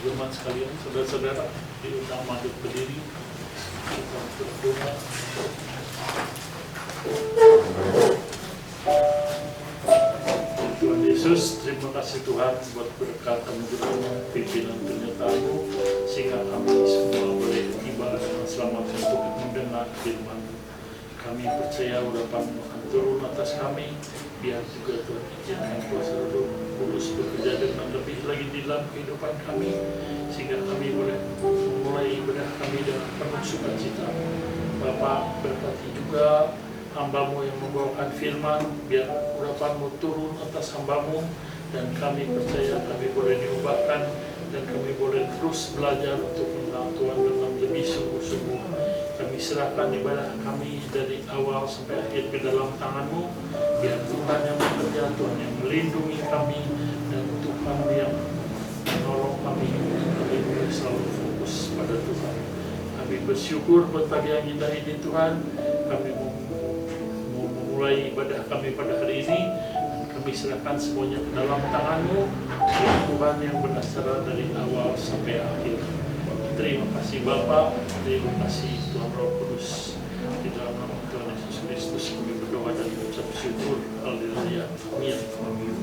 Jemaat sekalian, saudara-saudara, diundang maju berdiri. Kita berdoa. Tuhan Yesus, terima kasih Tuhan buat berkat anugerah pimpinan penyertaan-Mu, sehingga kami semua boleh tiba dengan selamat untuk mendengar firman. Kami percaya urapan-Mu akan turun atas kami, biar juga Tuhan izinkan kuasa Roh Kudus bekerja dengan lebih lagi di dalam kehidupan kami, sehingga kami boleh memulai ibadah kami dengan penuh sukacita. Bapa, berkati juga hamba-Mu yang membawakan firman, biar urapan-Mu turun atas hamba-Mu, dan kami percaya kami boleh diubahkan, dan kami boleh terus belajar untuk mengenal Tuhan dengan lebih sungguh-sungguh. Kami serahkan ibadah kami dari awal sampai akhir ke dalam tangan-Mu, biar Tuhan yang bekerja, Tuhan yang melindungi kami, dan Tuhan yang menolong kami boleh selalu fokus pada Tuhan. Kami bersyukur buat pagi yang indah ini Tuhan. Kami mau memulai ibadah kami pada hari ini, dan kami serahkan semuanya ke dalam tangan-Mu, biar Tuhan yang berdasar dari awal sampai akhir. Terima kasih Bapa, terima kasih Tuhan Roh Kudus. Di dalam nama Tuhan Yesus Kristus kami berdoa dan mengucap syukur. Haleluya. Amin. Amin.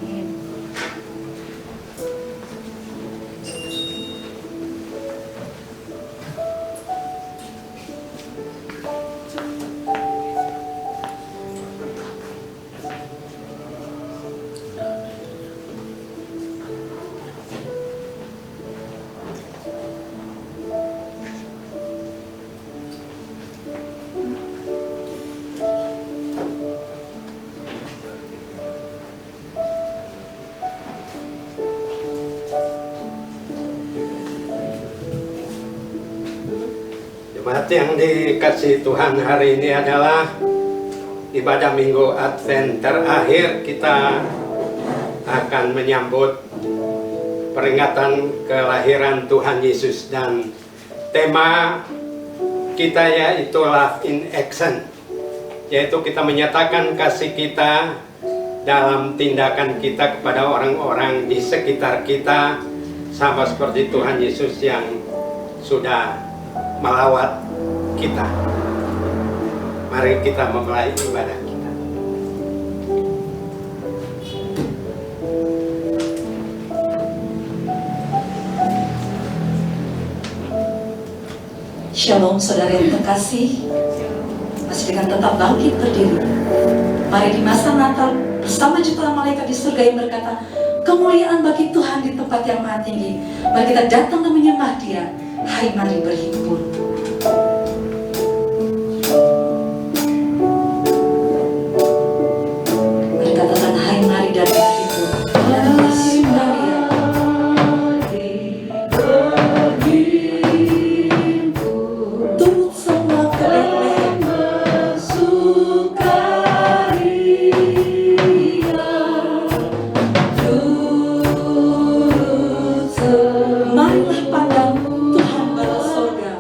Jemaat yang dikasih Tuhan, hari ini adalah ibadah Minggu Advent terakhir. Kita akan menyambut peringatan kelahiran Tuhan Yesus, dan tema kita yaitu Love in Action, yaitu kita menyatakan kasih kita dalam tindakan kita kepada orang-orang di sekitar kita, sama seperti Tuhan Yesus yang sudah melawat kita. Mari kita memulai ibadah kita. Shalom saudara yang terkasih, masih dengan tetap bangkit berdiri. Mari di masa Natal bersama jutaan malaikat di surga yang berkata, kemuliaan bagi Tuhan di tempat yang maha tinggi. Mari kita datang dan menyembah Dia. Hai, mari berhimpun. Mari katakan, hai, mari dan berhimpun. Dan bersyukur Dia. Turut semua keleleng bersukaria. Turut semua. Marilah pandang Tuhan bala sorga.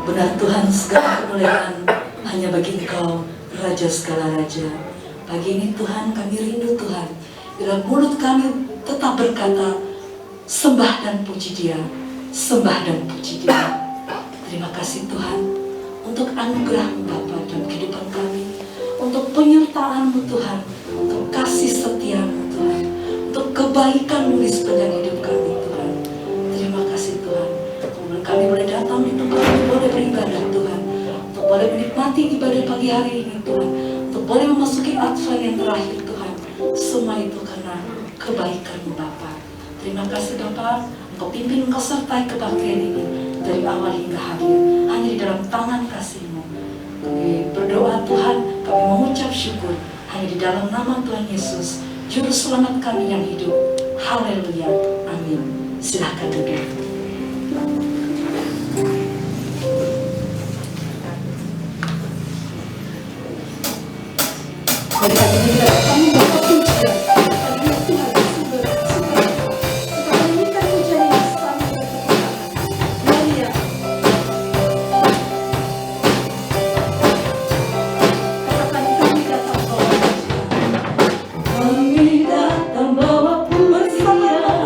Benar Tuhan, segala kemuliaan hanya bagi Engkau, Raja segala Raja. Pagi ini Tuhan, kami rindu Tuhan, bila mulut kami tetap berkata, sembah dan puji Dia, sembah dan puji Dia. Terima kasih Tuhan, untuk anugerah-Mu Bapa dalam kehidupan kami, untuk penyertaan-Mu Tuhan, untuk kasih setia-Mu Tuhan, untuk kebaikan-Mu di sepanjang hidup kami Tuhan. Terima kasih Tuhan, kemudian kami boleh datang di tempat kami, boleh beribadah Tuhan, untuk boleh menikmati ibadah pagi hari ini Tuhan, untuk boleh memasuki Advent yang terakhir Tuhan. Semua itu karena kebaikan-Mu Bapa. Terima kasih Bapa, Engkau pimpin, Engkau sertai kebaktian ini dari awal hingga akhir, hanya di dalam tangan kasih-Mu. Kami berdoa Tuhan, kami mengucap syukur hanya di dalam nama Tuhan Yesus, Juru Selamat kami yang hidup. Haleluya, amin. Silahkan duduk. Mari kami tidak kami dapat pujian. Karena Tuhan sumber sumber. Kita menyanyikan pujian ini sambil berkata, Gloria. Katakan kami datang bawa pujian. Kami datang bawa pujian.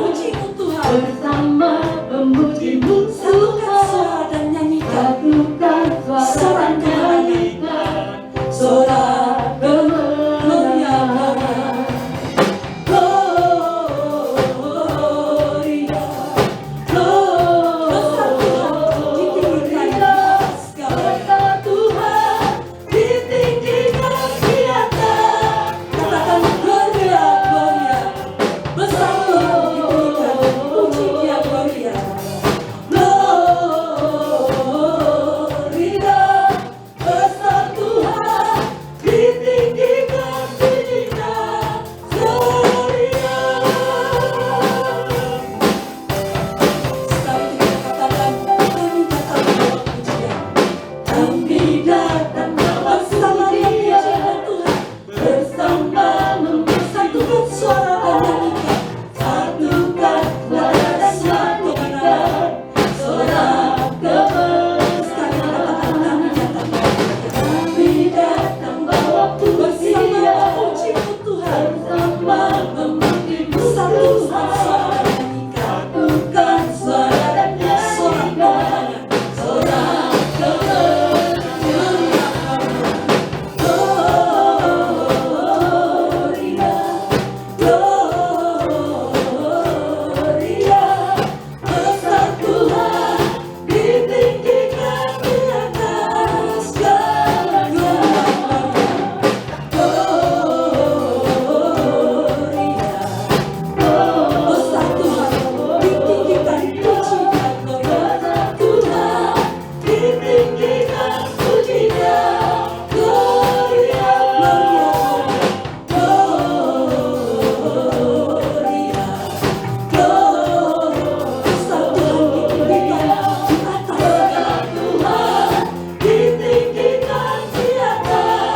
Puji-Mu Tuhan. Bersama pemuji-Mu Tuhan. Suara dan nyanyikan. Satukan suara dan nyanyikan. Suara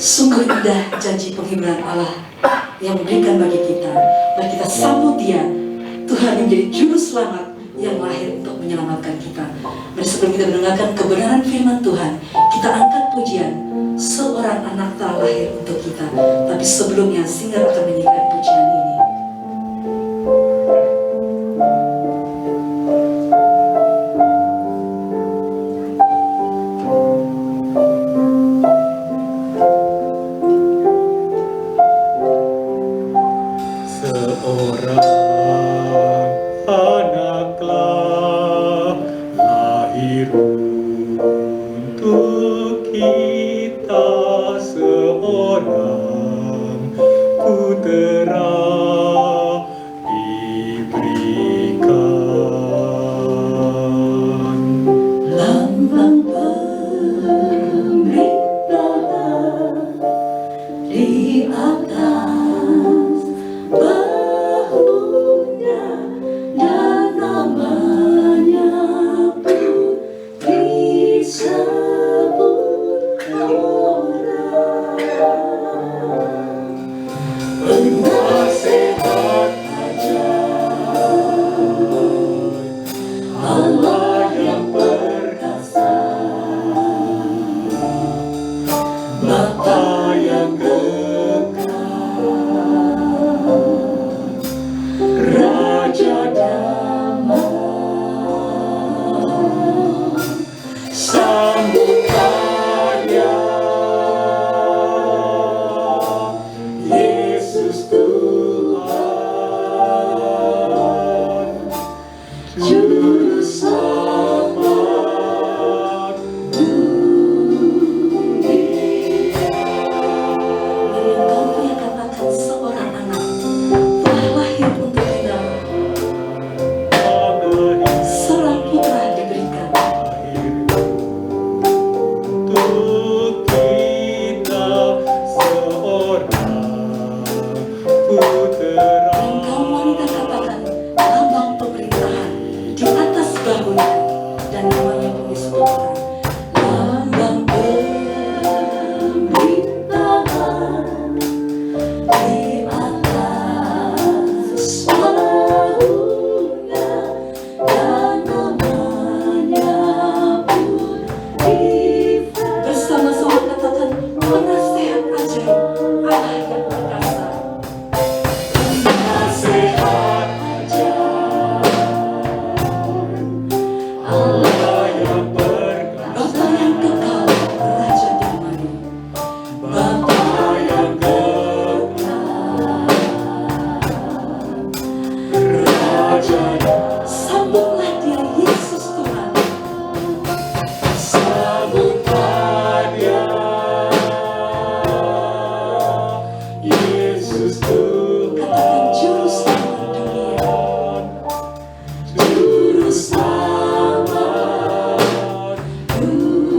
Sungguh indah janji penghiburan Allah yang memberikan bagi kita. Mari kita sambut Dia, Tuhan yang menjadi juru selamat yang lahir untuk menyelamatkan kita. Mari sebelum kita mendengarkan kebenaran firman Tuhan, kita angkat pujian, seorang anak telah lahir untuk kita. Tapi sebelumnya singer akan menyanyikan pujian ini. Seorang anaklah lahir untuk kita, seorang putera diberikan. Lambang pemerintahan di atas bahunya, dan namanya pun disebut orang penasehat ajaib, Allah yang perkasa, Bapa yang Raja damai, sambutlah Dia, Yesus Tuhan, Juru Selamat dunia. Engkau yang katakan seorang anak telah lahir untuk kita, seorang putra diberikan. Untuk kita seorang putera. Engkau wanita katakan lambang pemerintahan di atas bahunya, dan namanya pun disebut orang. Lambang pemerintahan di atas bahunya, dan namanya pun bersama-sama katakan penasehat ajaib, Allah yang perkasa. Penasehat ajaib, Allah yang perkasa. Bapa yang kekal, Raja damai, Bapa yang kekal, Raja. Sambutlah Dia, Yesus Tuhan, sambutlah Dia, Yesus Tuhan. Katakan Juru Selamat dunia, Juru Selamat dunia.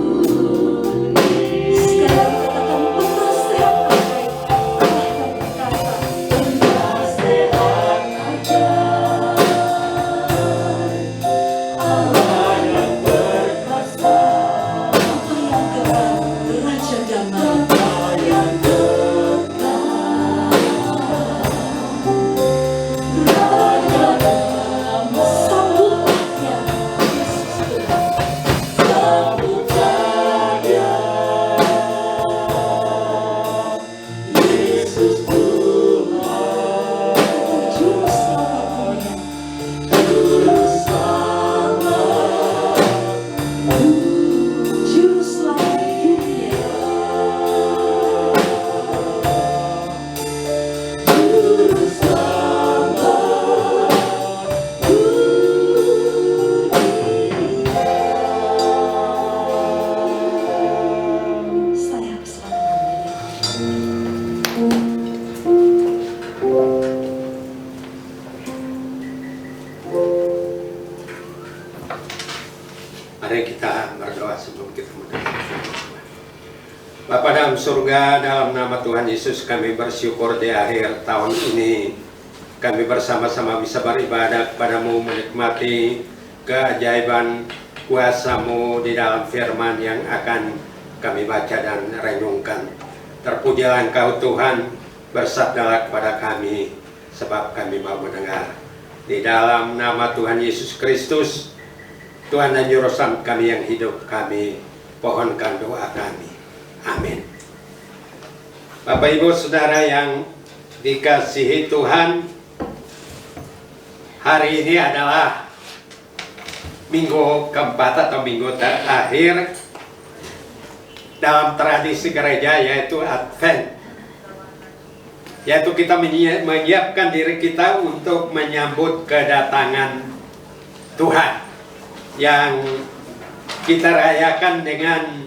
Sekarang katakan penasehat ajaib, Allah yang perkasa. Penasehat ajaib, Allah yang perkasa. Bapa yang kekal, Raja damai, Bapa yang kekal, Raja damai. Sambutlah Dia, Yesus Tuhan, sambutlah Dia, Yesus Tuhan. Juru Selamat dunia, Juru Selamat, Juru Selamat dunia, Juru Selamat dunia. Saya bersama-sama. Mari kita berdoa sebelum kita mendengar firman Tuhan. Bapa dalam surga, dalam nama Tuhan Yesus kami bersyukur di akhir tahun ini kami bersama-sama bisa beribadah kepadamu, menikmati keajaiban kuasa-Mu di dalam firman yang akan kami baca dan renungkan. Terpujilah Engkau Tuhan, bersabdalah kepada kami sebab kami mau mendengar. Di dalam nama Tuhan Yesus Kristus, Tuhan dan Juru Selamat kami yang hidup, kami pohonkan doa kami. Amin. Bapak Ibu Saudara yang dikasihi Tuhan, hari ini adalah minggu keempat atau minggu terakhir dalam tradisi gereja, yaitu Advent, yaitu kita menyiapkan diri kita untuk menyambut kedatangan Tuhan yang kita rayakan dengan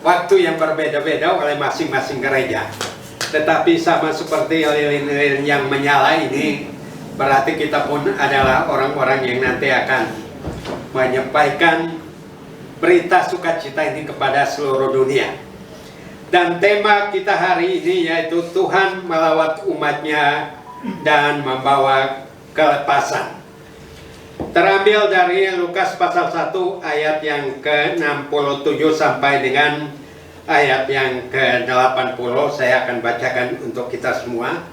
waktu yang berbeda-beda oleh masing-masing gereja. Tetapi sama seperti lilin-lilin yang menyala ini, berarti kita pun adalah orang-orang yang nanti akan menyampaikan berita sukacita ini kepada seluruh dunia. Dan tema kita hari ini yaitu Tuhan melawat umatnya dan membawa kelepasan. Terambil dari Lukas pasal 1 ayat yang ke-67 sampai dengan ayat yang ke-80. Saya akan bacakan untuk kita semua.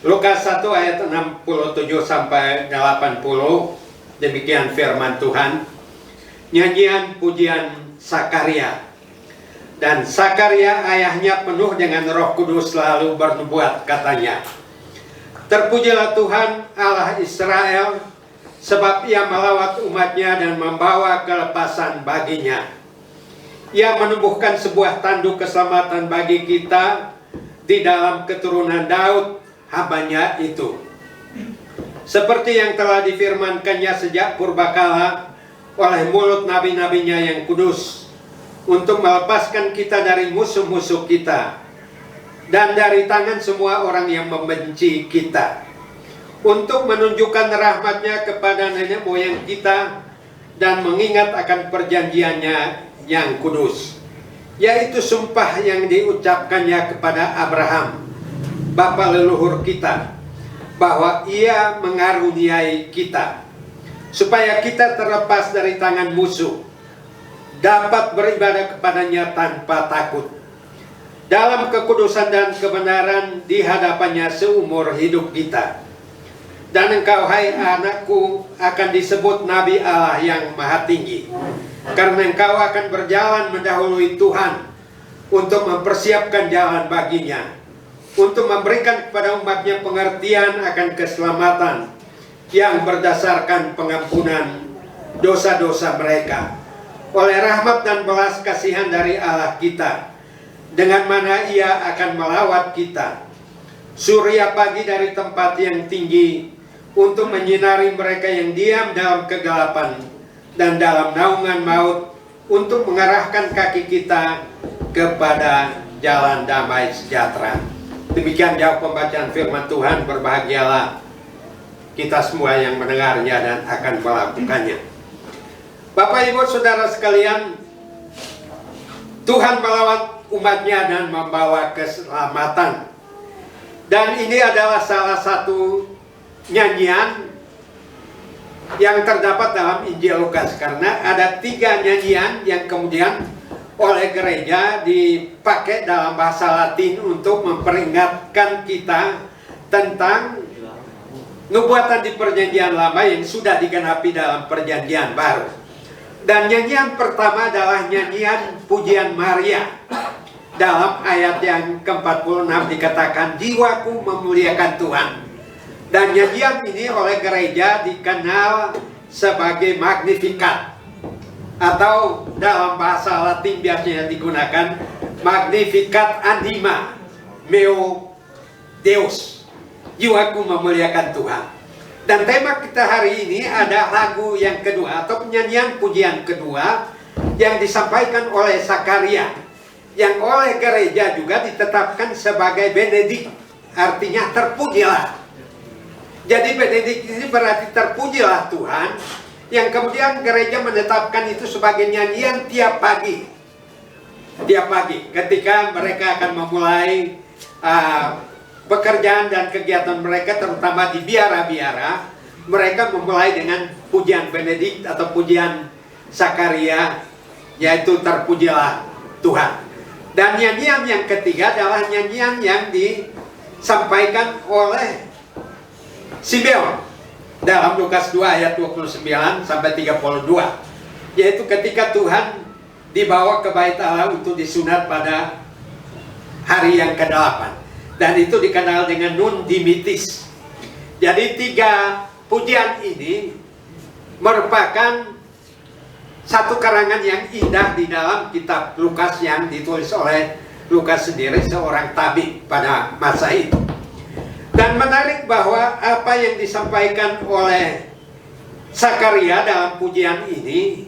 Lukas 1 ayat 67 sampai 80. Demikian firman Tuhan. Nyanyian pujian Sakaria. Dan Sakaria ayahnya penuh dengan Roh Kudus lalu bernubuat, katanya, terpujilah Tuhan Allah Israel, sebab ia melawat umatnya dan membawa kelepasan baginya. Ia menumbuhkan sebuah tanduk keselamatan bagi kita di dalam keturunan Daud, hambanya itu. Seperti yang telah difirmankannya sejak purbakala oleh mulut nabi-nabinya yang kudus, untuk melepaskan kita dari musuh-musuh kita dan dari tangan semua orang yang membenci kita, untuk menunjukkan rahmat-Nya kepada nenek moyang kita dan mengingat akan perjanjiannya yang kudus, yaitu sumpah yang diucapkannya kepada Abraham, bapa leluhur kita, bahwa Ia mengaruniai kita, supaya kita terlepas dari tangan musuh, dapat beribadah kepadanya tanpa takut, dalam kekudusan dan kebenaran di hadapannya seumur hidup kita. Dan engkau, hai anakku, akan disebut Nabi Allah yang Maha Tinggi, karena engkau akan berjalan mendahului Tuhan untuk mempersiapkan jalan baginya, untuk memberikan kepada umatnya pengertian akan keselamatan yang berdasarkan pengampunan dosa-dosa mereka, oleh rahmat dan belas kasihan dari Allah kita, dengan mana Ia akan melawat kita, surya pagi dari tempat yang tinggi, untuk menyinari mereka yang diam dalam kegelapan dan dalam naungan maut, untuk mengarahkan kaki kita kepada jalan damai sejahtera. Demikian jauh pembacaan firman Tuhan. Berbahagialah kita semua yang mendengarnya dan akan melakukannya. Bapak Ibu Saudara sekalian, Tuhan melawat umatnya dan membawa keselamatan. Dan ini adalah salah satu nyanyian yang terdapat dalam Injil Lukas, karena ada 3 nyanyian yang kemudian oleh gereja dipakai dalam bahasa Latin untuk memperingatkan kita tentang nubuatan di perjanjian lama yang sudah digenapi dalam perjanjian baru. Dan nyanyian pertama adalah nyanyian pujian Maria. Dalam ayat yang ke-46 dikatakan, jiwaku memuliakan Tuhan. Dan nyanyian ini oleh gereja dikenal sebagai Magnificat, atau dalam bahasa Latin biasanya digunakan Magnificat anima meo Deus, jiwaku memuliakan Tuhan. Dan tema kita hari ini ada lagu yang kedua atau penyanyian pujian kedua yang disampaikan oleh Sakaria, yang oleh gereja juga ditetapkan sebagai Benedikt, artinya terpujilah. Jadi Benedikt ini berarti terpujilah Tuhan, yang kemudian gereja menetapkan itu sebagai nyanyian tiap pagi. Tiap pagi ketika mereka akan memulai pekerjaan dan kegiatan mereka, terutama di biara-biara, mereka memulai dengan pujian Benedikt atau pujian Sakaria, yaitu terpujilah Tuhan. Dan nyanyian yang ketiga adalah nyanyian yang disampaikan oleh Simeon dalam Lukas 2 ayat 29 sampai 32, yaitu ketika Tuhan dibawa ke bait Allah untuk disunat pada hari yang ke-8. Dan itu dikenal dengan Nun Dimitis. Jadi 3 pujian ini merupakan satu karangan yang indah di dalam kitab Lukas yang ditulis oleh Lukas sendiri, seorang tabib pada masa itu. Dan menarik bahwa apa yang disampaikan oleh Zakaria dalam pujian ini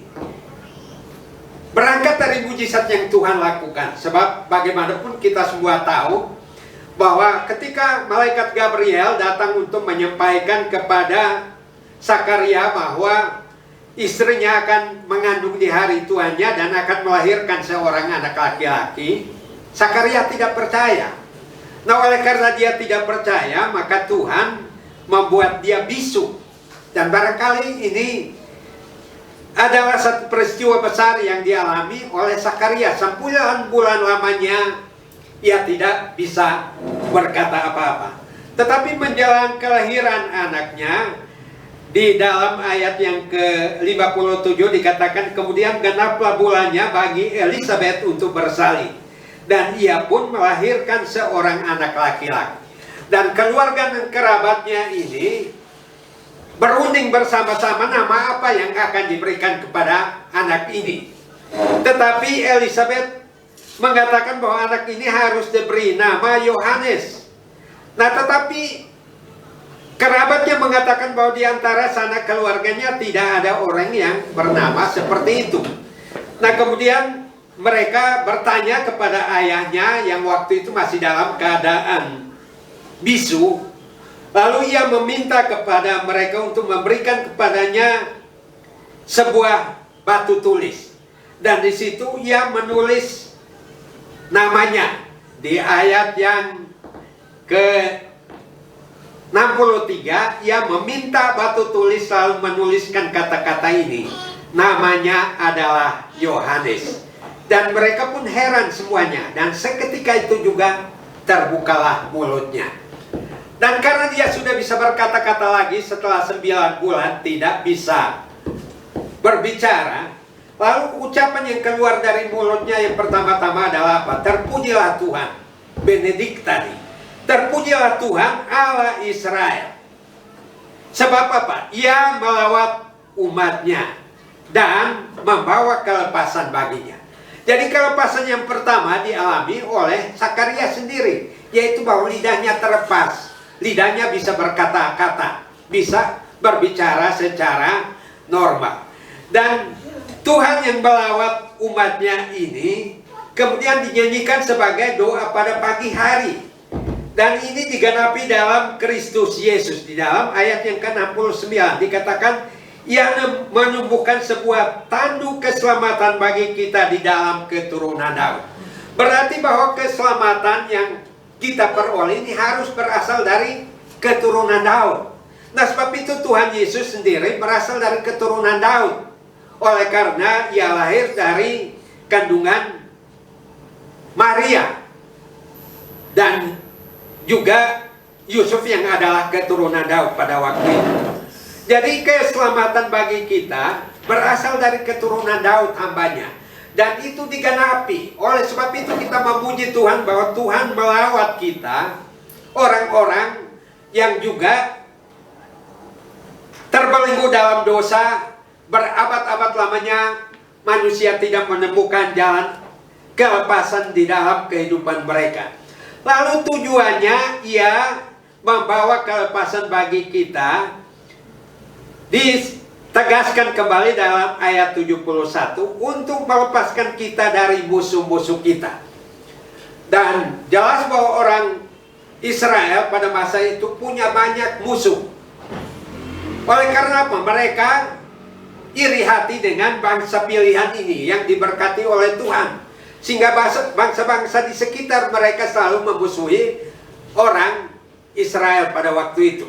berangkat dari mujizat yang Tuhan lakukan. Sebab bagaimanapun kita semua tahu bahwa ketika malaikat Gabriel datang untuk menyampaikan kepada Zakaria bahwa istrinya akan mengandung di hari tuannya dan akan melahirkan seorang anak laki-laki, Zakaria tidak percaya. Nah, oleh karena dia tidak percaya, maka Tuhan membuat dia bisu. Dan barangkali ini adalah satu peristiwa besar yang dialami oleh Zakaria. 9 bulan lamanya ia tidak bisa berkata apa-apa. Tetapi menjelang kelahiran anaknya, di dalam ayat yang ke-57 dikatakan, kemudian genaplah bulannya bagi Elizabeth untuk bersalin, dan ia pun melahirkan seorang anak laki-laki. Dan keluarga dan kerabatnya ini berunding bersama-sama nama apa yang akan diberikan kepada anak ini. Tetapi Elizabeth mengatakan bahwa anak ini harus diberi nama Yohanes. Nah, tetapi kerabatnya mengatakan bahwa di antara sanak keluarganya tidak ada orang yang bernama seperti itu. Nah, kemudian mereka bertanya kepada ayahnya yang waktu itu masih dalam keadaan bisu. Lalu ia meminta kepada mereka untuk memberikan kepadanya sebuah batu tulis. Dan di situ ia menulis namanya. Di ayat yang ke-63 ia meminta batu tulis lalu menuliskan kata-kata ini. Namanya adalah Yohanes. Dan mereka pun heran semuanya. Dan seketika itu juga terbukalah mulutnya. Dan karena dia sudah bisa berkata-kata lagi setelah 9 bulan tidak bisa berbicara, lalu ucapan yang keluar dari mulutnya yang pertama-tama adalah apa? Terpujilah Tuhan, Benediktani. Terpujilah Tuhan Allah Israel. Sebab apa? Ia melawat umatnya dan membawa kelepasan baginya. Jadi kelepasan yang pertama dialami oleh Zakaria sendiri, yaitu bahwa lidahnya terlepas. Lidahnya bisa berkata-kata, bisa berbicara secara normal. Dan Tuhan yang melawat umatnya ini kemudian dinyanyikan sebagai doa pada pagi hari. Dan ini digenapi dalam Kristus Yesus. Di dalam ayat yang ke-69 dikatakan, ia menumbuhkan sebuah tanduk keselamatan bagi kita di dalam keturunan Daud. Berarti bahwa keselamatan yang kita peroleh ini harus berasal dari keturunan Daud. Nah, sebab itu Tuhan Yesus sendiri berasal dari keturunan Daud. Oleh karena ia lahir dari kandungan Maria dan juga Yusuf yang adalah keturunan Daud pada waktu itu. Jadi keselamatan bagi kita berasal dari keturunan Daud hambanya. Dan itu digenapi. Oleh sebab itu kita memuji Tuhan bahwa Tuhan melawat kita, orang-orang yang juga terbelenggu dalam dosa, berabad-abad lamanya manusia tidak menemukan jalan kelepasan di dalam kehidupan mereka. Lalu tujuannya ia membawa kelepasan bagi kita. Ditegaskan kembali dalam ayat 71 untuk melepaskan kita dari musuh-musuh kita. Dan jelas bahwa orang Israel pada masa itu punya banyak musuh. Oleh karena apa? Mereka iri hati dengan bangsa pilihan ini yang diberkati oleh Tuhan. Sehingga bangsa-bangsa di sekitar mereka selalu memusuhi orang Israel pada waktu itu.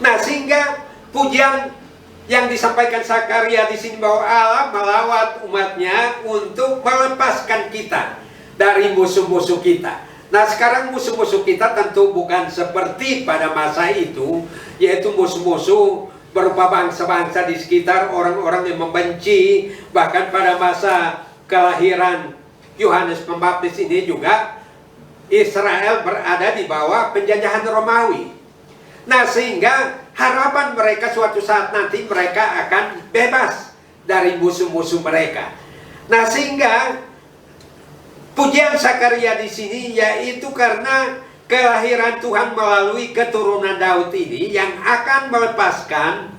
Nah, sehingga pujian yang disampaikan Zakaria di sini bahwa Allah melawat umatnya untuk melepaskan kita dari musuh-musuh kita. Nah, sekarang musuh-musuh kita tentu bukan seperti pada masa itu, yaitu musuh-musuh berupa bangsa-bangsa di sekitar, orang-orang yang membenci. Bahkan pada masa kelahiran Yohanes Pembaptis ini juga Israel berada di bawah penjajahan Romawi. Nah, sehingga harapan mereka suatu saat nanti mereka akan bebas dari musuh-musuh mereka. Nah, sehingga pujian Zakaria di sini yaitu karena kelahiran Tuhan melalui keturunan Daud ini yang akan melepaskan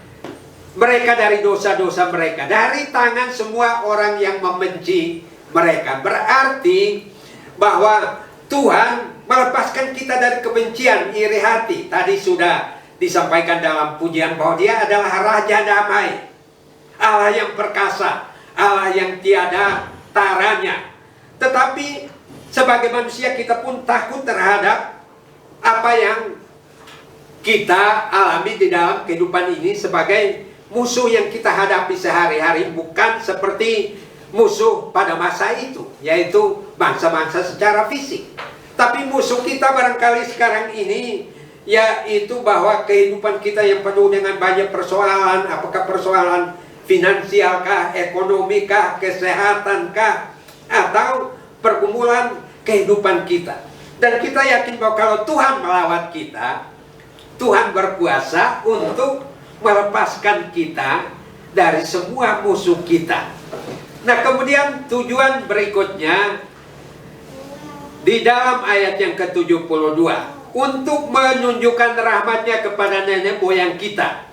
mereka dari dosa-dosa mereka, dari tangan semua orang yang membenci mereka. Berarti bahwa Tuhan melepaskan kita dari kebencian, iri hati. Tadi sudah disampaikan dalam pujian bahwa Dia adalah Raja Damai, Allah yang perkasa, Allah yang tiada taranya. Tetapi sebagai manusia kita pun takut terhadap apa yang kita alami di dalam kehidupan ini sebagai musuh yang kita hadapi sehari-hari, bukan seperti musuh pada masa itu, yaitu bangsa-bangsa secara fisik. Tapi musuh kita barangkali sekarang ini yaitu bahwa kehidupan kita yang penuh dengan banyak persoalan, apakah persoalan finansial kah, ekonomi kah, kesehatan kah, atau pergumulan kehidupan kita. Dan kita yakin bahwa kalau Tuhan melawat kita, Tuhan berkuasa untuk melepaskan kita dari semua musuh kita. Nah, kemudian tujuan berikutnya di dalam ayat yang ke-72, untuk menunjukkan rahmatnya kepada nenek moyang kita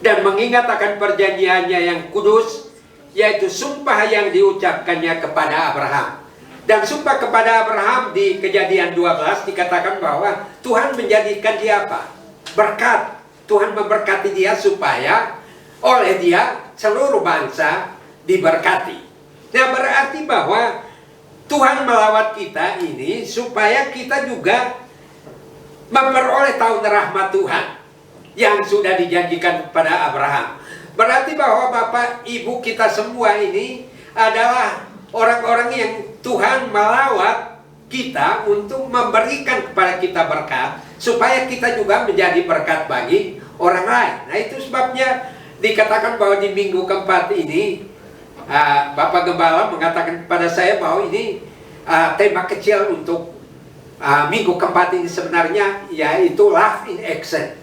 dan mengingat akan perjanjiannya yang kudus, yaitu sumpah yang diucapkannya kepada Abraham. Dan sumpah kepada Abraham di Kejadian 12 dikatakan bahwa Tuhan menjadikan dia apa? Berkat. Tuhan memberkati dia supaya oleh dia seluruh bangsa diberkati. Nah, berarti bahwa Tuhan melawat kita ini supaya kita juga memperoleh tahun rahmat Tuhan yang sudah dijanjikan kepada Abraham. Berarti bahwa Bapak Ibu kita semua ini adalah orang-orang yang Tuhan melawat kita untuk memberikan kepada kita berkat, supaya kita juga menjadi berkat bagi orang lain. Nah, itu sebabnya dikatakan bahwa di minggu keempat ini Bapak Gembala mengatakan kepada saya bahwa ini tema kecil untuk minggu keempat ini sebenarnya yaitu love in action.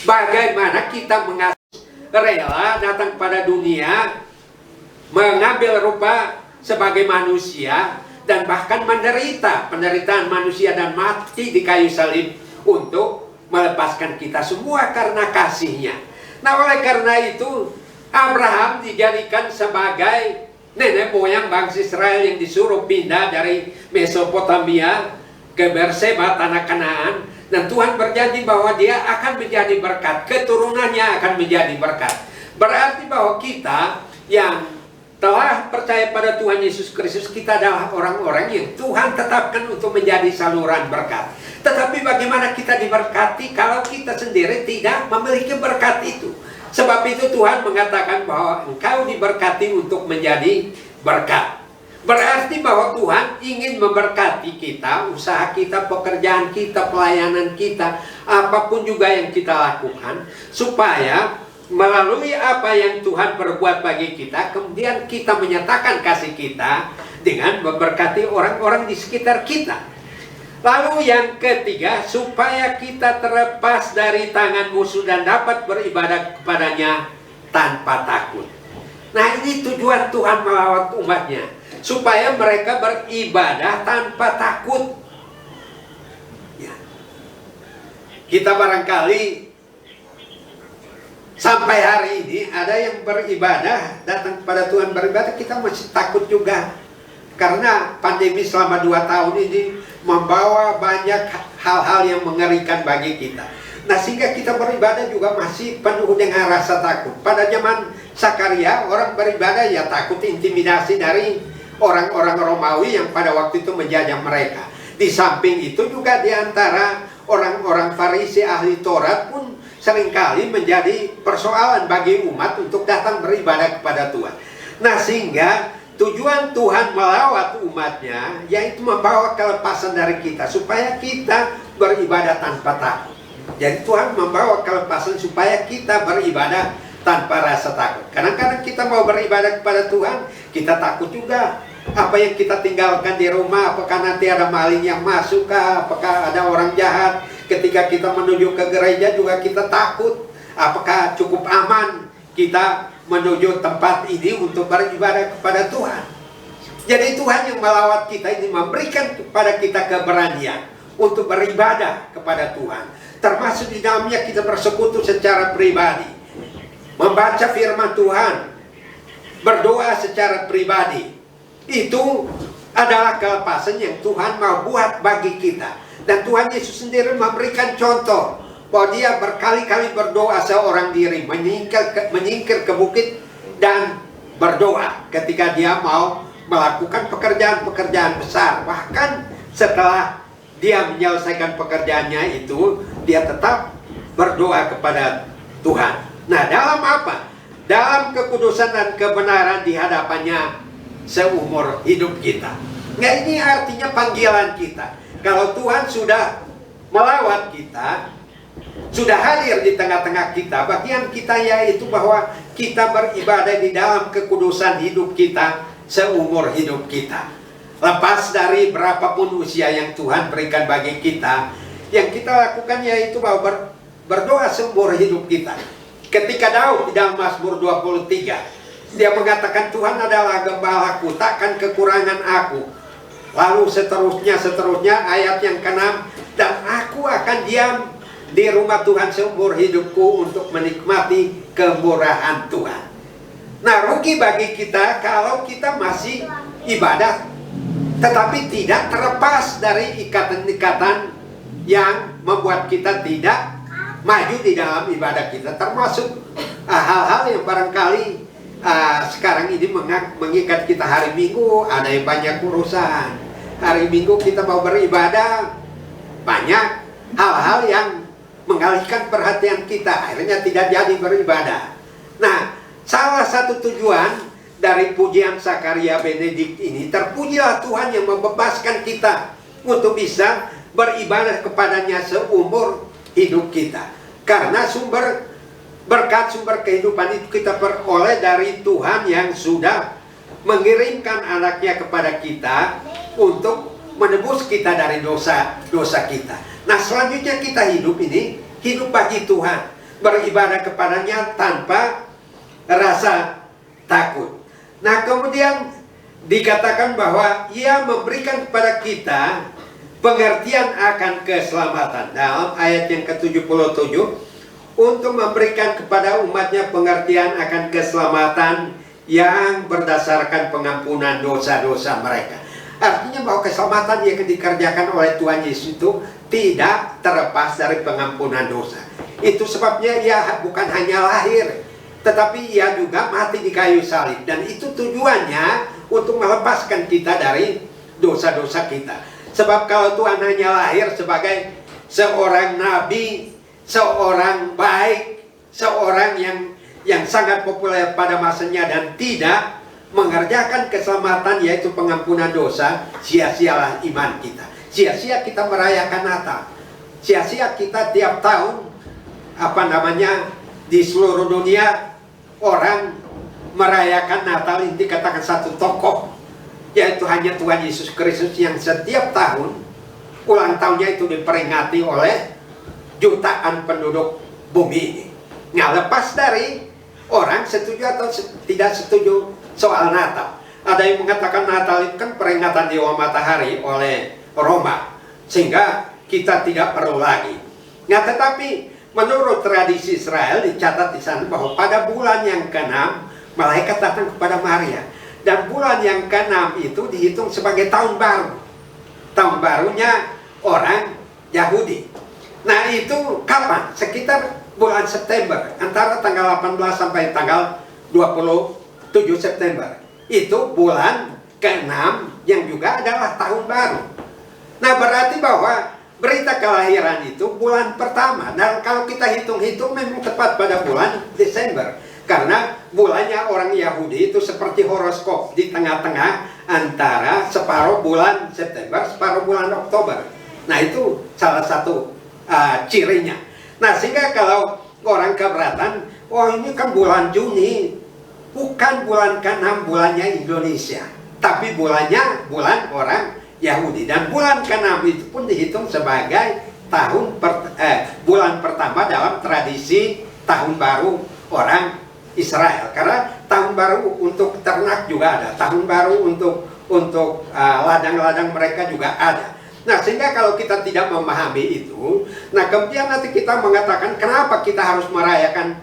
Bagaimana kita rela datang pada dunia, mengambil rupa sebagai manusia, dan bahkan menderita penderitaan manusia dan mati di kayu salib untuk melepaskan kita semua karena kasih-Nya. Nah, oleh karena itu Abraham dijadikan sebagai nenek moyang bangsa Israel yang disuruh pindah dari Mesopotamia ke Berseba, tanah Kanaan. Dan Tuhan berjanji bahwa dia akan menjadi berkat, keturunannya akan menjadi berkat. Berarti bahwa kita yang telah percaya pada Tuhan Yesus Kristus, kita adalah orang-orang yang Tuhan tetapkan untuk menjadi saluran berkat. Tetapi bagaimana kita diberkati kalau kita sendiri tidak memiliki berkat itu? Sebab itu Tuhan mengatakan bahwa engkau diberkati untuk menjadi berkat. Berarti bahwa Tuhan ingin memberkati kita, usaha kita, pekerjaan kita, pelayanan kita, apapun juga yang kita lakukan, supaya melalui apa yang Tuhan perbuat bagi kita, kemudian kita menyatakan kasih kita dengan memberkati orang-orang di sekitar kita. Lalu yang ketiga, supaya kita terlepas dari tangan musuh dan dapat beribadah kepadanya tanpa takut. Nah, ini tujuan Tuhan melawat umatnya, supaya mereka beribadah tanpa takut. Ya. Kita barangkali sampai hari ini ada yang beribadah, datang kepada Tuhan beribadah, kita masih takut juga. Karena pandemi selama 2 tahun ini membawa banyak hal-hal yang mengerikan bagi kita. Nah, sehingga kita beribadah juga masih penuh dengan rasa takut. Pada zaman Zakaria, orang beribadah ya takut intimidasi dari orang-orang Romawi yang pada waktu itu menjajah mereka. Di samping itu juga di antara orang-orang Farisi ahli Taurat pun seringkali menjadi persoalan bagi umat untuk datang beribadah kepada Tuhan. Nah, sehingga tujuan Tuhan melawat umatnya yaitu membawa kelepasan dari kita, supaya kita beribadah tanpa takut. Jadi Tuhan membawa kelepasan supaya kita beribadah tanpa rasa takut. Kadang-kadang kita mau beribadah kepada Tuhan, kita takut juga. Apa yang kita tinggalkan di rumah, apakah nanti ada maling yang masuk kah? Apakah ada orang jahat? Ketika kita menuju ke gereja juga kita takut. Apakah cukup aman kita menuju tempat ini untuk beribadah kepada Tuhan? Jadi Tuhan yang melawat kita ini memberikan kepada kita keberanian untuk beribadah kepada Tuhan. Termasuk di dalamnya kita bersekutu secara pribadi, membaca firman Tuhan, berdoa secara pribadi. Itu adalah kelepasan yang Tuhan mau buat bagi kita. Dan Tuhan Yesus sendiri memberikan contoh bahwa dia berkali-kali berdoa seorang diri, menyingkir ke bukit dan berdoa ketika dia mau melakukan pekerjaan-pekerjaan besar. Bahkan setelah dia menyelesaikan pekerjaannya itu, dia tetap berdoa kepada Tuhan. Nah, dalam apa? Dalam kekudusan dan kebenaran di hadapannya seumur hidup kita. Nah, ini artinya panggilan kita. Kalau Tuhan sudah melawat kita, sudah hadir di tengah-tengah kita, bagian kita yaitu bahwa kita beribadah di dalam kekudusan hidup kita seumur hidup kita. Lepas dari berapapun usia yang Tuhan berikan bagi kita, yang kita lakukan yaitu bahwa berdoa seumur hidup kita. Ketika Daud di dalam Mazmur 23, dia mengatakan, Tuhan adalah gembalaku, takkan kekurangan aku. Lalu seterusnya ayat yang ke-6, dan aku akan diam di rumah Tuhan seumur hidupku untuk menikmati kemurahan Tuhan. Nah, rugi bagi kita kalau kita masih ibadah tetapi tidak terlepas dari ikatan-ikatan yang membuat kita tidak maju di dalam ibadah kita. Termasuk hal-hal yang barangkali sekarang ini mengikat kita hari Minggu, ada yang banyak urusan. Hari Minggu kita mau beribadah, banyak hal-hal yang mengalihkan perhatian kita, akhirnya tidak jadi beribadah. Nah, salah satu tujuan dari pujian Zakaria Benedict ini, terpujilah Tuhan yang membebaskan kita untuk bisa beribadah kepadanya seumur hidup kita. Karena sumber berkat, sumber kehidupan itu kita peroleh dari Tuhan yang sudah mengirimkan anaknya kepada kita untuk menebus kita dari dosa-dosa kita. Nah, selanjutnya kita hidup ini, hidup bagi Tuhan, beribadah kepadanya tanpa rasa takut. Nah, kemudian dikatakan bahwa ia memberikan kepada kita pengertian akan keselamatan. Dalam ayat yang ke-77, untuk memberikan kepada umatnya pengertian akan keselamatan yang berdasarkan pengampunan dosa-dosa mereka. Artinya bahwa keselamatan yang dikerjakan oleh Tuhan Yesus itu tidak terlepas dari pengampunan dosa. Itu sebabnya ia bukan hanya lahir, tetapi ia juga mati di kayu salib. Dan itu tujuannya untuk melepaskan kita dari dosa-dosa kita. Sebab kalau Tuhan hanya lahir sebagai seorang nabi, seorang baik, seorang yang sangat populer pada masanya dan tidak mengerjakan keselamatan yaitu pengampunan dosa, sia-sialah iman kita. Sia-sia kita merayakan Natal. Sia-sia kita tiap tahun di seluruh dunia orang merayakan Natal. Ini dikatakan satu tokoh, yaitu hanya Tuhan Yesus Kristus yang setiap tahun ulang tahunnya itu diperingati oleh jutaan penduduk bumi ini. Nah, lepas dari orang setuju atau tidak setuju soal Natal. Ada yang mengatakan Natal itu kan peringatan Dewa Matahari oleh Roma, sehingga kita tidak perlu lagi. Nah, tetapi menurut tradisi Israel dicatat di sana bahwa pada bulan yang ke-6 malaikat datang kepada Maria, dan bulan yang ke-6 itu dihitung sebagai tahun baru. Tahun barunya orang Yahudi. Nah, itu kapan? Sekitar bulan September, antara tanggal 18 sampai tanggal 27 September. Itu bulan ke-6 yang juga adalah tahun baru. Nah, berarti bahwa berita kelahiran itu bulan pertama. Dan kalau kita hitung-hitung memang tepat pada bulan Desember. Karena bulannya orang Yahudi itu seperti horoskop di tengah-tengah antara separuh bulan September, separuh bulan Oktober. Nah, itu salah satu cirinya. Nah, sehingga kalau orang keberatan, oh ini kan bulan Juni, bukan bulan ke-6, bulannya Indonesia. tapi bulannya bulan orang Yahudi. Dan bulan ke-6 itu pun dihitung sebagai bulan pertama dalam tradisi tahun baru orang Israel. Karena tahun baru untuk ternak juga ada, tahun baru untuk ladang-ladang mereka juga ada. Nah, sehingga kalau kita tidak memahami itu, nah kemudian nanti kita mengatakan kenapa kita harus merayakan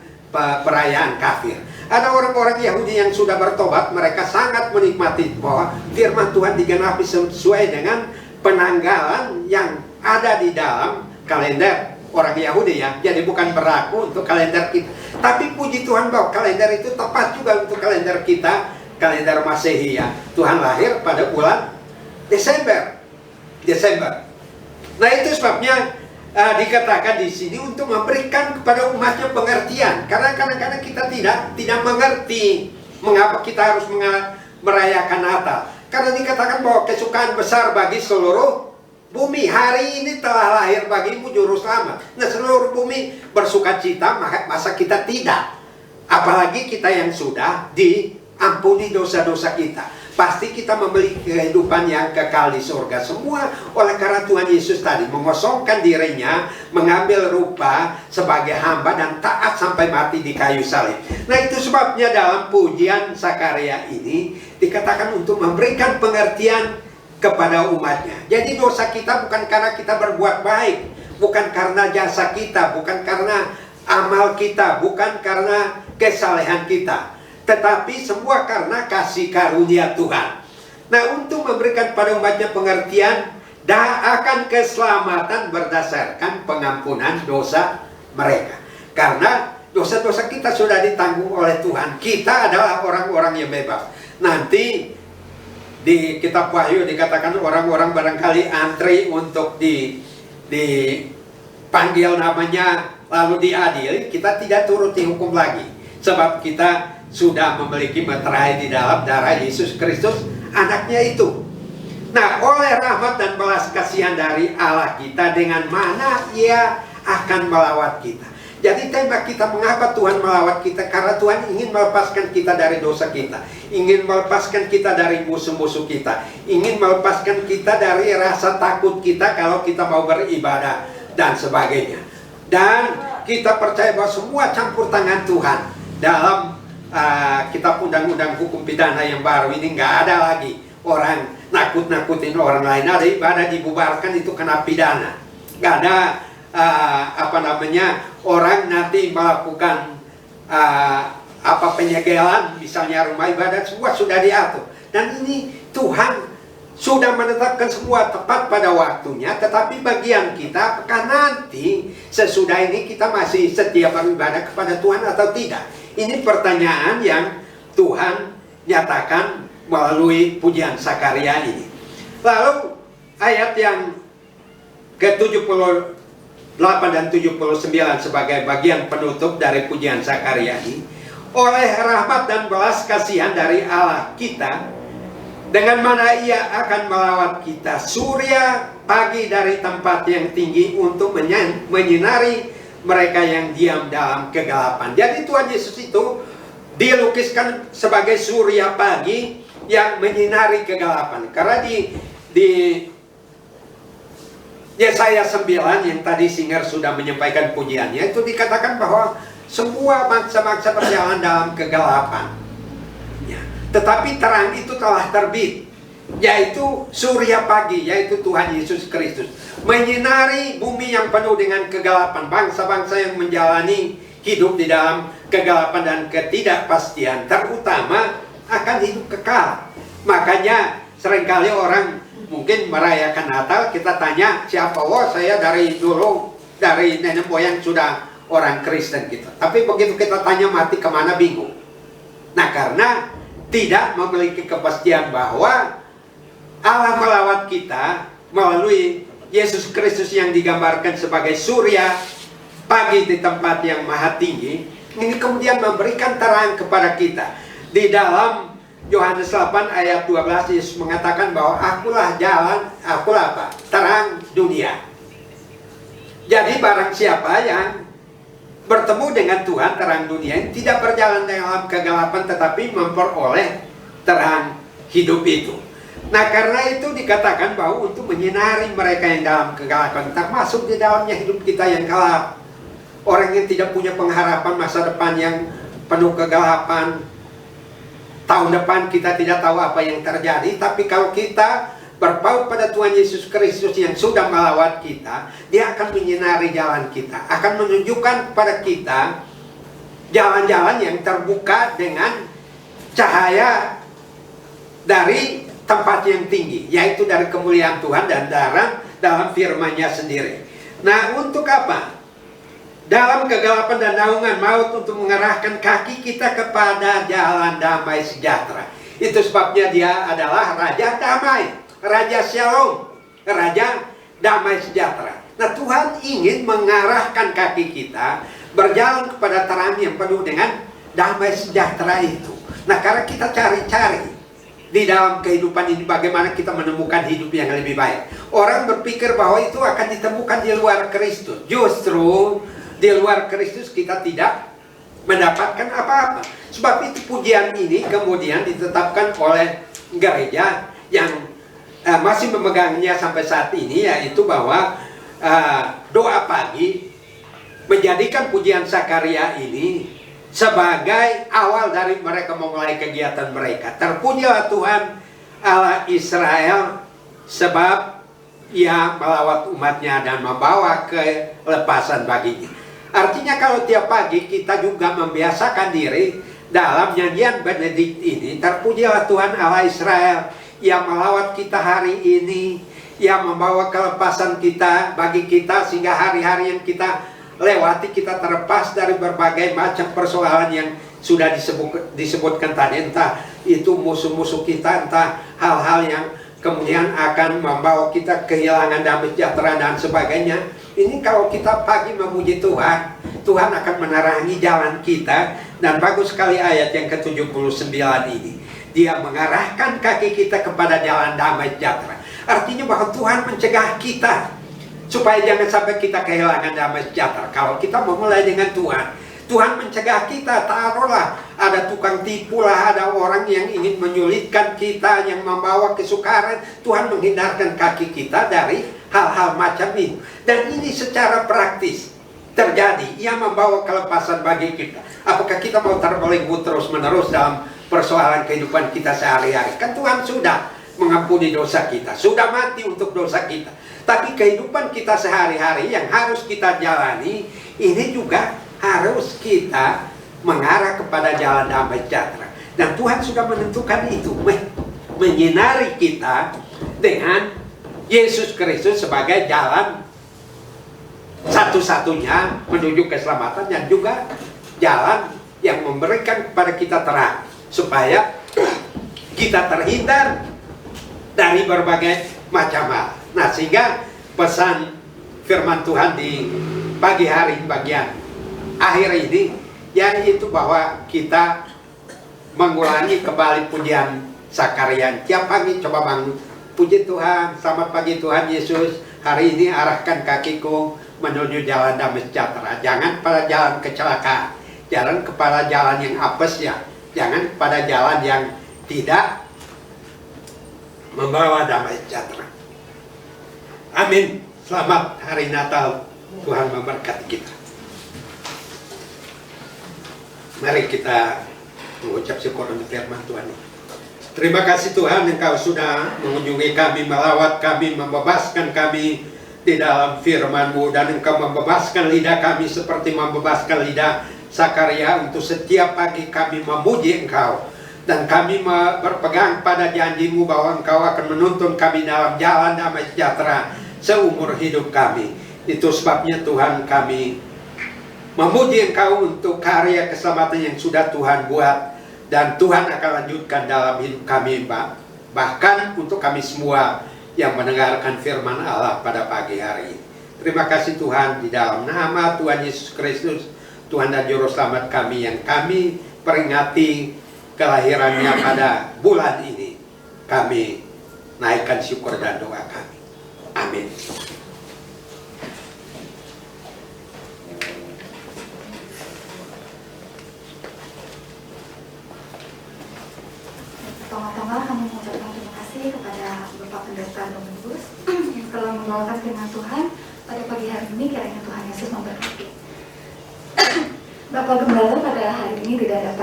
perayaan kafir. Ada orang-orang Yahudi yang sudah bertobat, mereka sangat menikmati bahwa firman Tuhan digenapi sesuai dengan penanggalan yang ada di dalam kalender orang Yahudi ya. Jadi bukan berlaku untuk kalender kita. Tapi puji Tuhan bahwa kalender itu tepat juga untuk kalender kita, kalender Masehi ya. Tuhan lahir pada bulan Desember. Nah, itu sebabnya dikatakan di sini untuk memberikan kepada umatnya pengertian. Karena kadang-kadang kita tidak mengerti mengapa kita harus merayakan Natal. Karena dikatakan bahwa kesukaan besar bagi seluruh bumi. Hari ini telah lahir bagimu juru selamat. Nah, seluruh bumi bersuka cita, masa kita tidak? Apalagi kita yang sudah diampuni dosa-dosa kita. Pasti kita memiliki kehidupan yang kekal di surga. Semua oleh karena Tuhan Yesus tadi mengosongkan dirinya, mengambil rupa sebagai hamba dan taat sampai mati di kayu salib. Nah, itu sebabnya dalam pujian Zakaria ini dikatakan untuk memberikan pengertian kepada umatnya. Jadi dosa kita bukan karena kita berbuat baik, bukan karena jasa kita, bukan karena amal kita, bukan karena kesalehan kita, tetapi semua karena kasih karunia Tuhan. Nah, untuk memberikan pada umatnya pengertian akan keselamatan berdasarkan pengampunan dosa mereka. Karena dosa-dosa kita sudah ditanggung oleh Tuhan. Kita adalah orang-orang yang bebas. Nanti di kitab Wahyu dikatakan orang-orang barangkali antri untuk dipanggil namanya lalu diadili. Kita tidak turut dihukum lagi, sebab kita sudah memiliki meterai di dalam darah Yesus Kristus, anaknya itu. Nah, oleh rahmat dan belas kasihan dari Allah kita, dengan mana Ia akan melawat kita. Jadi tema kita, mengapa Tuhan melawat kita? Karena Tuhan ingin melepaskan kita dari dosa kita, ingin melepaskan kita dari musuh-musuh kita, ingin melepaskan kita dari rasa takut kita kalau kita mau beribadah dan sebagainya. Dan kita percaya bahwa semua campur tangan Tuhan dalam kitab undang-undang hukum pidana yang baru ini nggak ada lagi orang nakut-nakutin orang lain. Ada ibadah dibubarkan itu kena pidana. Nggak ada orang nanti melakukan penyegelan, misalnya rumah ibadah, semua sudah diatur. Dan ini Tuhan sudah menetapkan semua tepat pada waktunya. Tetapi bagian kita, apakah nanti sesudah ini kita masih setia beribadah kepada Tuhan atau tidak? Ini pertanyaan yang Tuhan nyatakan melalui pujian Zakaria ini. Lalu ayat yang ke-78 dan 79 sebagai bagian penutup dari pujian Zakaria ini. Oleh rahmat dan belas kasihan dari Allah kita, dengan mana Ia akan melawat kita surya pagi dari tempat yang tinggi untuk menyinari mereka yang diam dalam kegelapan. Jadi Tuhan Yesus itu dilukiskan sebagai surya pagi yang menyinari kegelapan. Karena di Yesaya 9 yang tadi Singer sudah menyampaikan pujiannya, itu dikatakan bahwa semua bangsa-bangsa berjalan dalam kegelapan ya, tetapi terang itu telah terbit, yaitu surya pagi, yaitu Tuhan Yesus Kristus, menyinari bumi yang penuh dengan kegelapan. Bangsa-bangsa yang menjalani hidup di dalam kegelapan dan ketidakpastian, terutama akan hidup kekal. Makanya seringkali orang mungkin merayakan Natal, kita tanya siapa? Oh, saya dari dulu, dari nenek moyang sudah orang Kristen gitu. Tapi begitu kita tanya mati kemana, bingung. Nah, karena tidak memiliki kepastian bahwa Allah melawat kita melalui Yesus Kristus yang digambarkan sebagai surya pagi di tempat yang maha tinggi. Ini kemudian memberikan terang kepada kita. Di dalam Yohanes 8 ayat 12, Yesus mengatakan bahwa akulah jalan, akulah apa? Terang dunia. Jadi barang siapa yang bertemu dengan Tuhan, terang dunia, tidak berjalan dalam kegelapan tetapi memperoleh terang hidup itu. Nah, karena itu dikatakan bahwa untuk menyinari mereka yang dalam kegelapan, termasuk di dalamnya hidup kita yang gelap. Orang yang tidak punya pengharapan masa depan yang penuh kegelapan. Tahun depan kita tidak tahu apa yang terjadi, tapi kalau kita berpaut pada Tuhan Yesus Kristus yang sudah melawat kita, Dia akan menyinari jalan kita, akan menunjukkan kepada kita jalan-jalan yang terbuka dengan cahaya dari tempat yang tinggi, yaitu dari kemuliaan Tuhan dan dalam firman-Nya sendiri. Nah, untuk apa? Dalam kegelapan dan naungan maut, untuk mengarahkan kaki kita kepada jalan damai sejahtera. Itu sebabnya Dia adalah Raja Damai, Raja Shalom, Raja Damai Sejahtera. Nah, Tuhan ingin mengarahkan kaki kita berjalan kepada terang yang penuh dengan damai sejahtera itu. Nah, karena kita cari-cari di dalam kehidupan ini bagaimana kita menemukan hidup yang lebih baik. Orang berpikir bahwa itu akan ditemukan di luar Kristus. Justru di luar Kristus kita tidak mendapatkan apa-apa. Sebab itu pujian ini kemudian ditetapkan oleh gereja yang masih memegangnya sampai saat ini, yaitu bahwa doa pagi menjadikan pujian Sakaria ini sebagai awal dari mereka memulai kegiatan mereka. Terpujilah Tuhan Allah Israel, sebab Ia melawat umatnya dan membawa kelepasan baginya. Artinya kalau tiap pagi kita juga membiasakan diri dalam nyanyian Benedikt ini, terpujilah Tuhan Allah Israel yang melawat kita hari ini, yang membawa kelepasan kita bagi kita, sehingga hari-hari yang kita lewati kita terlepas dari berbagai macam persoalan yang sudah disebutkan tadi, entah itu musuh-musuh kita, entah hal-hal yang kemudian akan membawa kita kehilangan damai sejahtera dan sebagainya. Ini kalau kita pagi memuji Tuhan, Tuhan akan menerangi jalan kita. Dan bagus sekali ayat yang ke-79 ini, Dia mengarahkan kaki kita kepada jalan damai sejahtera. Artinya bahwa Tuhan mencegah kita supaya jangan sampai kita kehilangan damai sejahtera. Kalau kita memulai dengan Tuhan, Tuhan mencegah kita. Taruhlah ada tukang tipu lah, ada orang yang ingin menyulitkan kita, yang membawa kesukaran. Tuhan menghindarkan kaki kita dari hal-hal macam ini. Dan ini secara praktis terjadi. Ia membawa kelepasan bagi kita. Apakah kita mau terbelenggu terus-menerus dalam persoalan kehidupan kita sehari-hari? Kan Tuhan sudah mengampuni dosa kita, sudah mati untuk dosa kita. Tapi kehidupan kita sehari-hari yang harus kita jalani, ini juga harus kita mengarah kepada jalan damai sejahtera. Dan Tuhan sudah menentukan itu, menyinari kita dengan Yesus Kristus sebagai jalan satu-satunya menuju keselamatan, dan juga jalan yang memberikan kepada kita terang, supaya kita terhindar dari berbagai macam hal. Nah, sehingga pesan firman Tuhan di pagi hari bagian akhir ini, yaitu bahwa kita mengulangi kembali pujian Sakaria. Tiap pagi coba bangun, puji Tuhan, selamat pagi Tuhan Yesus, hari ini arahkan kakiku menuju jalan damai sejahtera. Jangan pada jalan kecelakaan, jangan kepada jalan yang apes ya, jangan pada jalan yang tidak membawa damai sejahtera. Amin. Selamat hari Natal. Tuhan memberkati kita. Mari kita mengucap syukur untuk firman Tuhan. Terima kasih Tuhan, Engkau sudah mengunjungi kami, melawat kami, membebaskan kami di dalam firman-Mu, dan Engkau membebaskan lidah kami seperti membebaskan lidah Sakaria untuk setiap pagi kami memuji Engkau. Dan kami berpegang pada janji-Mu bahwa Engkau akan menuntun kami dalam jalan damai sejahtera seumur hidup kami. Itu sebabnya Tuhan, kami memuji Engkau untuk karya keselamatan yang sudah Tuhan buat, dan Tuhan akan lanjutkan dalam hidup kami, bahkan untuk kami semua yang mendengarkan firman Allah pada pagi hari ini. Terima kasih Tuhan, di dalam nama Tuhan Yesus Kristus, Tuhan dan Juru Selamat kami, yang kami peringati kelahirannya pada bulan ini, kami naikkan syukur dan doa kami. Amin. Tengah-tengah kami membawakan firman Tuhan pada pagi hari ini. Kiranya Tuhan Yesus memberkati. Bapak Gembala pada hari ini tidak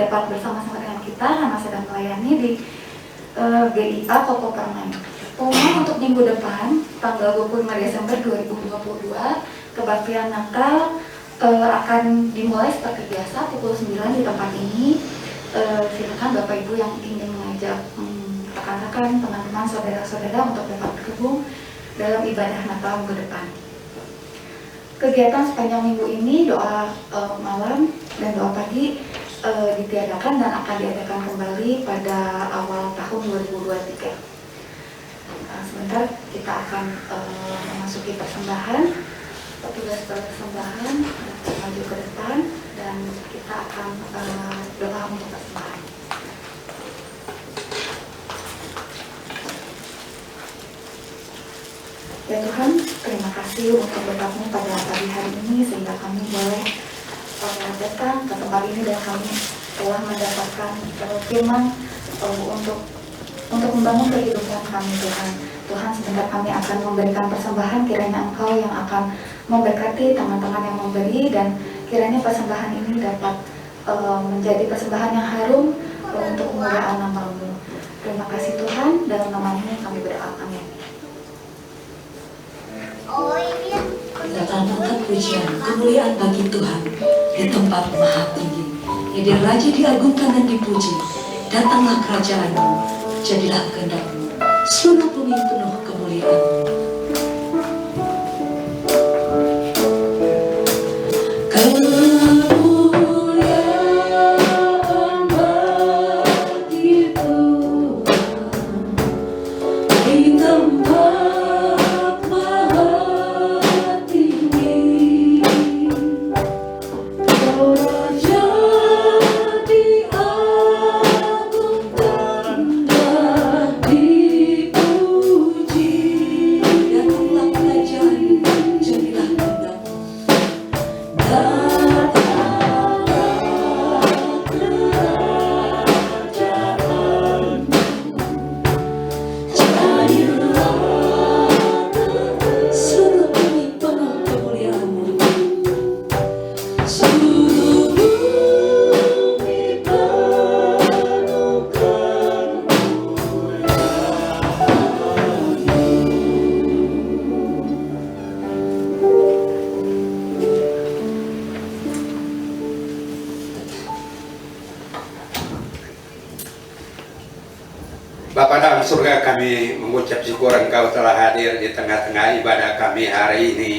dapat bersama-sama dengan kita karena sedang melayani di GIA Koko Permai. Pengumuman untuk minggu depan tanggal 25 Desember 2022 kebaktian Natal akan dimulai seperti biasa pukul 9 di tempat ini. Silakan Bapak Ibu yang ingin mengajak rekan-rekan, teman-teman, saudara-saudara untuk dapat bergabung dalam ibadah Natal minggu depan. Kegiatan sepanjang minggu ini doa malam dan doa pagi ditiadakan dan akan diadakan kembali pada awal tahun 2023. Sebentar kita akan memasuki persembahan, petugas persembahan maju ke depan dan kita akan doa untuk persembahan. Ya Tuhan, terima kasih untuk berkat-Mu pada pagi hari ini sehingga kami boleh datang ke tempat ini dan kami telah mendapatkan firman untuk membangun kehidupan kami Tuhan. Tuhan, sebentar kami akan memberikan persembahan, kiranya Engkau yang akan memberkati teman-teman yang memberi dan kiranya persembahan ini dapat menjadi persembahan yang harum untuk kemuliaan nama-Mu. Terima kasih Tuhan, dalam nama-Mu kami berdoa, amin. Datangkan pujian, kemuliaan bagi Tuhan di tempat maha tinggi. Ya, Dia Raja diagungkan dan dipuji. Datanglah kerajaan-Mu, jadilah kehendak-Mu, seluruh bumi penuh kemuliaan. Bapa dalam surga, kami mengucap syukur Engkau telah hadir di tengah-tengah ibadah kami hari ini.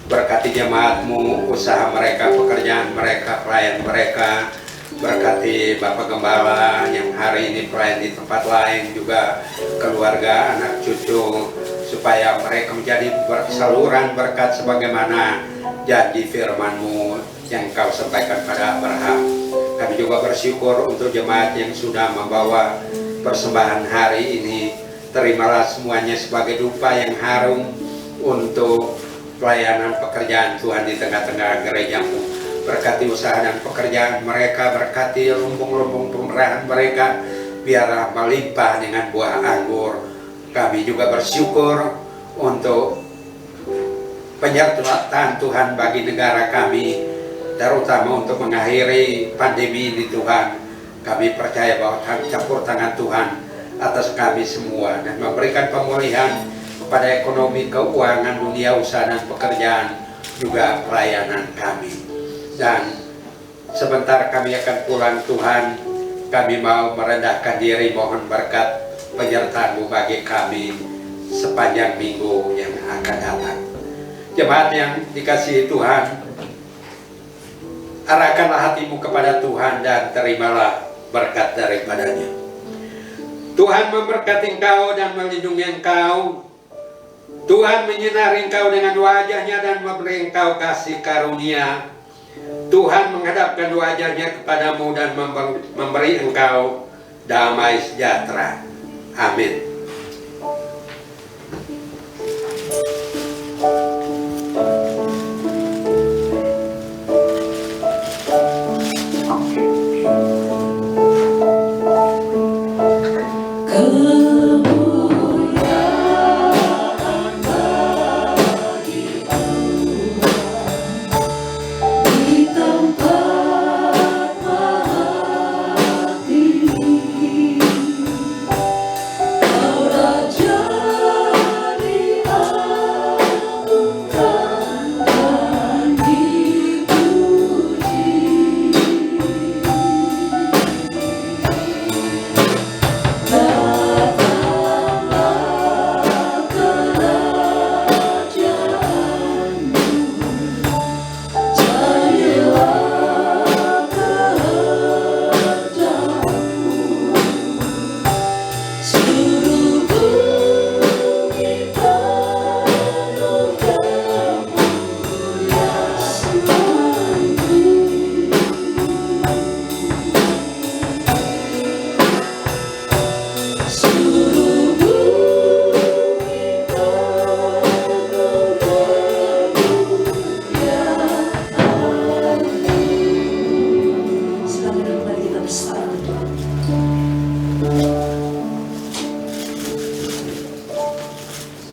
Berkati jemaat-Mu, usaha mereka, pekerjaan mereka, pelayan mereka. Berkati Bapak Gembala yang hari ini pelayan di tempat lain, juga keluarga, anak cucu, supaya mereka menjadi saluran berkat sebagaimana janji firman-Mu yang Engkau sampaikan pada Abraham. Kami juga bersyukur untuk jemaat yang sudah membawa persembahan hari ini. Terimalah semuanya sebagai dupa yang harum untuk pelayanan pekerjaan Tuhan di tengah-tengah gereja-Mu. Berkati usaha dan pekerjaan mereka, berkati lumbung-lumbung pemerahan mereka, biarlah melimpah dengan buah anggur. Kami juga bersyukur untuk penyertaan Tuhan bagi negara kami, terutama untuk mengakhiri pandemi ini Tuhan. Kami percaya bahwa campur tangan Tuhan atas kami semua dan memberikan pemulihan kepada ekonomi, keuangan, dunia usaha dan pekerjaan, juga pelayanan kami. Dan sebentar kami akan pulang Tuhan, kami mau merendahkan diri mohon berkat penyertaan-Mu bagi kami sepanjang minggu yang akan datang. Jemaat yang dikasihi Tuhan, arahkanlah hatimu kepada Tuhan dan terimalah berkat daripadanya. Tuhan memberkati engkau dan melindungi engkau. Tuhan menyinari engkau dengan wajahnya dan memberi engkau kasih karunia. Tuhan menghadapkan wajahnya kepadamu dan memberi engkau damai sejahtera. Amin.